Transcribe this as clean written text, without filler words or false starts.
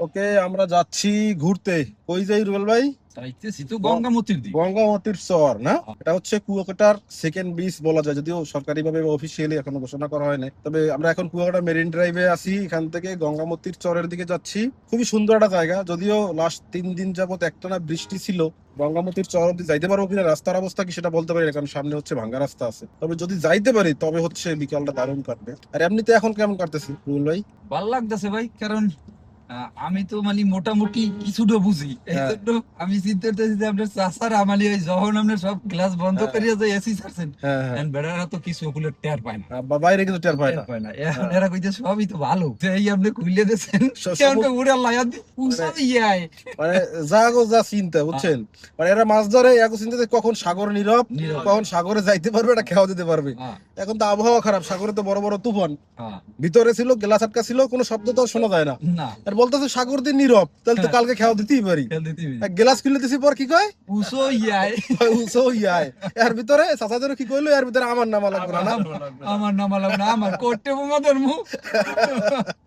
ওকে, আমরা যাচ্ছি ঘুরতে। কই যাই রুবেল ভাই? চাইতেছি তো গঙ্গামতির দিক। গঙ্গামতির চর না, এটা হচ্ছে কুয়াকাটার সেকেন্ড বিচ বলা যায়, যদিও সরকারি ভাবে অফিসিয়ালি এখনো ঘোষণা করা হয় নাই। তবে আমরা এখন কুয়াকাটা মেরিন ড্রাইভে আছি, এখান থেকে গঙ্গামতির চরের দিকে যাচ্ছি। খুবই সুন্দর একটা জায়গা, যদিও লাস্ট 3 দিন যাবত একটানা বৃষ্টি ছিল। গঙ্গামতির চর অব্দি যাইতে পারবো কিনা, রাস্তার অবস্থা কি সেটা বলতে পারি না, কারণ সামনে হচ্ছে ভাঙ্গা রাস্তা আছে। তবে যদি যাইতে পারি তবে হচ্ছে বিকালটা দারুণ কাটবে। আর এমনিতে এখন কেমন কাটতেছি রুবেল ভাই? ভাল লাগতেছে ভাই, কারণ আমি তো মানে মোটামুটি কিছুটা বুঝি, এই হ্যাঁ। জন্য আমি চিন্তা করতেছি যে আপনার চাচার আমালি ওই যখন আপনার সব ক্লাস বন্ধ হ্যাঁ। করিয়া যায় এসি ছাড়ছেন, হ্যাঁ, হ্যাঁ। বেড়ারা তো কিছু ওগুলো টের পায় না। বাইরে কিন্তু টের পায় না। টের পায় না, এখন হ্যাঁ। এরা কইতে সবই তো ভালো, এই আপনি খুলে দিয়েছেন কেমন উড়ে লাগান উসাবে ইয়াই। মানে যা গো যা চিন্তা বুঝছেন, মানে এরা মাছ ধরে এক চিন্তা যে কখন সাগর নীরব, নীরব। কখন সাগরে যাইতে পারবে, এটা খেয়াও দিতে পারবে। হ্যাঁ, এখন তো আবহাওয়া খারাপ, সাগরে তো বড় বড় তুফান, হ্যাঁ। ভিতরে ছিল গ্লাস আটকা ছিল, কোনো শব্দ তো শোনা যায় না। না, আর বলতেছে সাগর দিয়ে নীরব, তাহলে তো কালকে খেয়াও দিতেই পারি। খেয়াল দিতে হবে। গ্লাস খুলে দিছি পর কি কয়, উসো ইয়াই। উসো ইয়ায়। এর ভিতরে চাচাদের কি কইলো, এর ভিতরে আমার নামা লাগবে না। আমার নাম আলাম না, আমার কোটে বোমা ধর্ম।